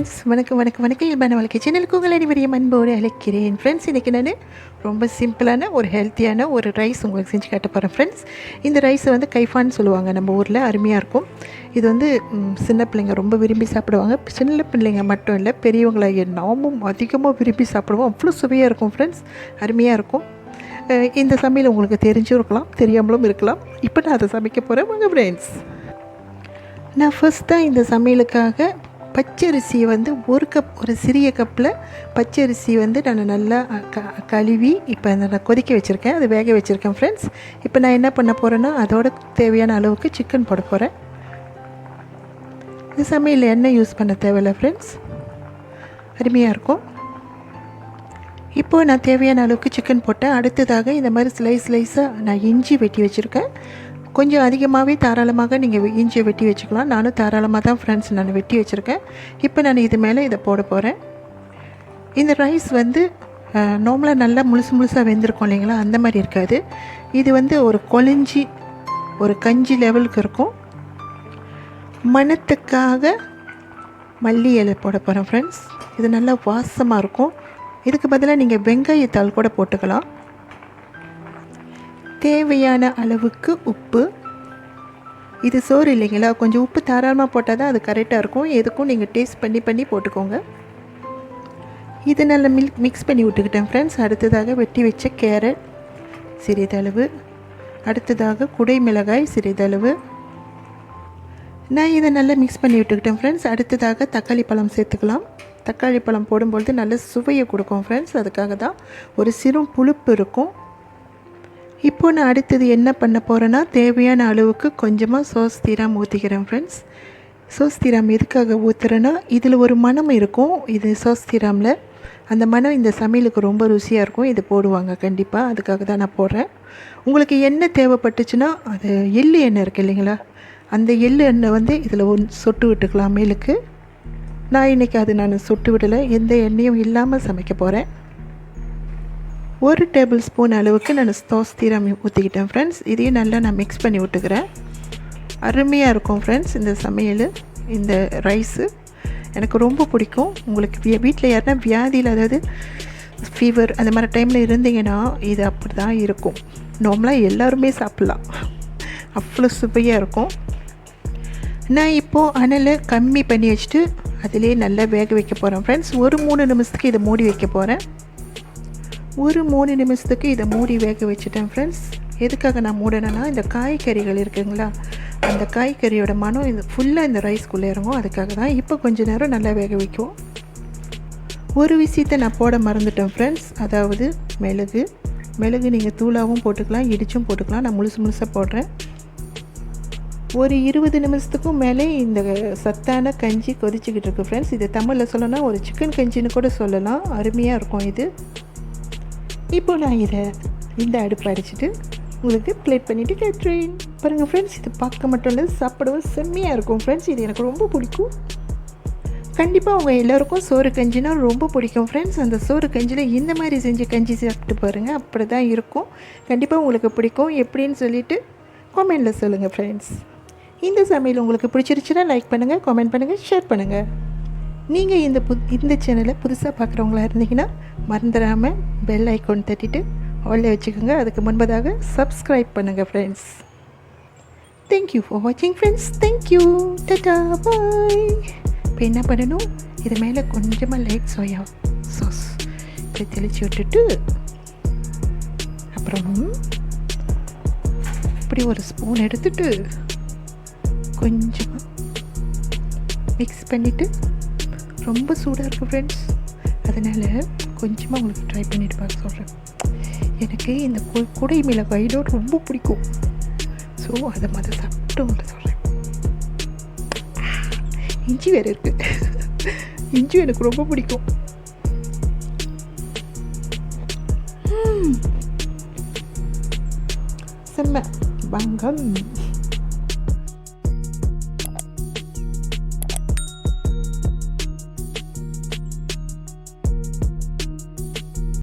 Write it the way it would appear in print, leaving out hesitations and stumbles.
Friends, வணக்கம் வணக்கம் வணக்கம். இயல்பான வாழ்க்கை சேனலுக்கு உங்கள் அனைவரையும் அன்போடு அழைக்கிறேன். ஃப்ரெண்ட்ஸ், இன்றைக்கி நான் ரொம்ப சிம்பிளான ஒரு ஹெல்த்தியான ஒரு ரைஸ் உங்களுக்கு செஞ்சு காட்ட போகிறேன். ஃப்ரெண்ட்ஸ், இந்த ரைஸை வந்து கைஃபான்னு சொல்லுவாங்க நம்ம ஊரில். அருமையாக இருக்கும். இது வந்து சின்ன பிள்ளைங்க ரொம்ப விரும்பி சாப்பிடுவாங்க. சின்ன பிள்ளைங்க மட்டும் இல்லை, பெரியவங்களை நாமும் அதிகமாக விரும்பி சாப்பிடுவோம். அவ்வளோ சுவையாக இருக்கும் ஃப்ரெண்ட்ஸ், அருமையாக இருக்கும். இந்த சமையல் உங்களுக்கு தெரிஞ்சும் இருக்கலாம், தெரியாமலும் இருக்கலாம். இப்போ நான் அதை சமைக்க போகிறேன். வாங்க ஃப்ரெண்ட்ஸ். நான் ஃபஸ்ட்டாக இந்த சமையலுக்காக பச்சரிசியை வந்து ஒரு சிறிய கப்பில் பச்சரிசி வந்து நான் நல்லா கழுவி இப்போ நான் கொதிக்க வச்சுருக்கேன். அது வேக வச்சுருக்கேன் ஃப்ரெண்ட்ஸ். இப்போ நான் என்ன பண்ண போகிறேன்னா, அதோட தேவையான அளவுக்கு சிக்கன் போட போகிறேன். இந்த சமையலில் எண்ணெய் யூஸ் பண்ண தேவையில்லை ஃப்ரெண்ட்ஸ், அருமையாக இருக்கும். இப்போது நான் தேவையான அளவுக்கு சிக்கன் போட்டேன். அடுத்ததாக இந்த மாதிரி ஸ்லைஸாக நான் இஞ்சி வெட்டி வச்சுருக்கேன். கொஞ்சம் அதிகமாகவே தாராளமாக நீங்கள் இஞ்சியை வெட்டி வச்சுக்கலாம். நானும் தாராளமாக தான் ஃப்ரெண்ட்ஸ் நான் வெட்டி வச்சுருக்கேன். இப்போ நான் இது மேலே இதை போட போகிறேன். இந்த ரைஸ் வந்து நார்மலாக நல்லா முழுசாக வெந்திருக்கும் இல்லைங்களா, அந்த மாதிரி இருக்காது. இது வந்து ஒரு கொழிஞ்சி ஒரு கஞ்சி லெவலுக்கு இருக்கும். மணத்துக்காக மல்லி இலை போட போகிறேன் ஃப்ரெண்ட்ஸ். இது நல்லா வாசமாக இருக்கும். இதுக்கு பதிலாக நீங்கள் வெங்காயத்தாள் கூட போட்டுக்கலாம். தேவையான அளவுக்கு உப்பு. இது சோறு இல்லைங்களா, கொஞ்சம் உப்பு தாராளமாக போட்டால் தான் அது கரெக்டாக இருக்கும். எதுக்கும் நீங்கள் டேஸ்ட் பண்ணி போட்டுக்கோங்க. இது நல்லா மிக்ஸ் பண்ணி விட்டுக்கிட்டேன் ஃப்ரெண்ட்ஸ். அடுத்ததாக வெட்டி வச்ச கேரட் சிறிதளவு, அடுத்ததாக குடை மிளகாய் சிறிதளவு. நான் இதை நல்லா மிக்ஸ் பண்ணி விட்டுக்கிட்டேன் ஃப்ரெண்ட்ஸ். அடுத்ததாக தக்காளி பழம் சேர்த்துக்கலாம். தக்காளி பழம் போடும்பொழுது நல்ல சுவையை கொடுக்கும் ஃப்ரெண்ட்ஸ், அதுக்காக தான். ஒரு சிறு புளிப்பு இருக்கும். இப்போ நான் அடுத்தது என்ன பண்ண போகிறேன்னா, தேவையான அளவுக்கு கொஞ்சமாக சோஸ் தீராம் ஊற்றிக்கிறேன் ஃப்ரெண்ட்ஸ். சோஸ் தீராம் எதுக்காக ஊற்றுறேன்னா, இதில் ஒரு மனம் இருக்கும். இது சோஸ் தீராமில் அந்த மனம் இந்த சமையலுக்கு ரொம்ப ருசியாக இருக்கும். இது போடுவாங்க கண்டிப்பாக, அதுக்காக தான் நான் போடுறேன். உங்களுக்கு எண்ணெய் தேவைப்பட்டுச்சுன்னா, அது எள்ளு எண்ணெய் இருக்குது இல்லைங்களா, அந்த எள்ளு எண்ணெய் வந்து இதில் சொட்டு விட்டுக்கலாம் மேலுக்கு. நான் இன்றைக்கி அது நான் சொட்டு விடலை, எந்த எண்ணெயும் இல்லாமல் சமைக்க போகிறேன். 1 டேபிள் ஸ்பூன் அளவுக்கு நான் சோஸ் தீராம் ஊற்றிக்கிட்டேன் ஃப்ரெண்ட்ஸ். இதையும் நல்லா நான் மிக்ஸ் பண்ணி விட்டுக்கிறேன். அருமையாக இருக்கும் ஃப்ரெண்ட்ஸ் இந்த சமையல். இந்த ரைஸு எனக்கு ரொம்ப பிடிக்கும். உங்களுக்கு வீட்டில் யாருன்னா வியாதியில், அதாவது ஃபீவர் அந்த மாதிரி டைமில் இருந்தீங்கன்னா இது அப்படி தான் இருக்கும். நார்மலாக எல்லாருமே சாப்பிட்லாம், அவ்வளோ சுவையாக இருக்கும். நான் இப்போது அனலை கம்மி பண்ணி வச்சுட்டு அதிலே நல்லா வேக வைக்க போகிறேன் ஃப்ரெண்ட்ஸ். ஒரு 3 நிமிஷத்துக்கு இதை மூடி வைக்க போகிறேன். ஒரு 3 நிமிஷத்துக்கு இதை மூடி வேக வச்சுட்டேன் ஃப்ரெண்ட்ஸ். எதுக்காக நான் மூடனேன்னா, இந்த காய்கறிகள் இருக்குங்களா, அந்த காய்கறியோட மனம் இது ஃபுல்லாக இந்த ரைஸ்க்குள்ளே இறங்கும், அதுக்காக தான். இப்போ கொஞ்சம் நேரம் நல்லா வேக வைக்கும். ஒரு விஷயத்தை நான் போட மறந்துட்டேன் ஃப்ரெண்ட்ஸ், அதாவது மிளகு நீங்கள் தூளாகவும் போட்டுக்கலாம், இடிச்சும் போட்டுக்கலாம். நான் முழுசாக போடுறேன். ஒரு 20 நிமிஷத்துக்கும் மேலே இந்த சத்தான கஞ்சி கொதிச்சுக்கிட்டு இருக்கு ஃப்ரெண்ட்ஸ். இது தமிழில் சொல்லணும்னா ஒரு சிக்கன் கஞ்சின்னு கூட சொல்லலாம். அருமையாக இருக்கும் இது. இப்போ நான் இதை இந்த அடுப்பு அடிச்சுட்டு உங்களுக்கு பிளேட் பண்ணிவிட்டு கேட்குறேன். பாருங்கள் ஃப்ரெண்ட்ஸ், இது பார்க்க மட்டும் இல்லை, சாப்பிடவும் செம்மையாக இருக்கும் ஃப்ரெண்ட்ஸ். இது எனக்கு ரொம்ப பிடிக்கும். கண்டிப்பாக அவங்க எல்லோருக்கும் சோறு கஞ்சினா ரொம்ப பிடிக்கும் ஃப்ரெண்ட்ஸ். அந்த சோறு கஞ்சியில் இந்த மாதிரி செஞ்சு கஞ்சி சாப்பிட்டு பாருங்கள், அப்படி தான் இருக்கும். கண்டிப்பாக உங்களுக்கு பிடிக்கும். எப்படின்னு சொல்லிவிட்டு கமெண்டில் சொல்லுங்கள் ஃப்ரெண்ட்ஸ். இந்த சமையல் உங்களுக்கு பிடிச்சிருச்சுன்னா லைக் பண்ணுங்கள், கமெண்ட் பண்ணுங்கள், ஷேர் பண்ணுங்கள். நீங்கள் இந்த சேனலை புதுசாக பார்க்குறவங்களா இருந்தீங்கன்னா மறந்துடாமல் பெல் ஐக்கான் தட்டிட்டு ஆல்ல வச்சுக்கோங்க. அதுக்கு முன்பதாக சப்ஸ்கிரைப் பண்ணுங்கள் ஃப்ரெண்ட்ஸ். தேங்க்யூ ஃபார் வாட்சிங் ஃப்ரெண்ட்ஸ். தேங்க்யூ, டாடா, பாய். இப்போ என்ன பண்ணணும், இது மேலே கொஞ்சமாக லைட் சோயா சாஸ் இப்படி தெளித்து விட்டுட்டு, அப்புறம் இப்படி ஒரு ஸ்பூன் எடுத்துட்டு கொஞ்சமாக மிக்ஸ் பண்ணிவிட்டு, ரொம்ப சூடாக இருக்குது ஃப்ரெண்ட்ஸ், அதனால் கொஞ்சமாக உங்களுக்கு ட்ரை பண்ணிவிட்டு பார்க்க சொல்கிறேன். எனக்கு இந்த குடை மிளகாயோடு ரொம்ப பிடிக்கும். ஸோ அதை மாதிரி சாப்பிட்டு உங்களுக்கு சொல்கிறேன். இஞ்சி வேறு இருக்குது, இஞ்சி எனக்கு ரொம்ப பிடிக்கும். செம்ம பங்கம்.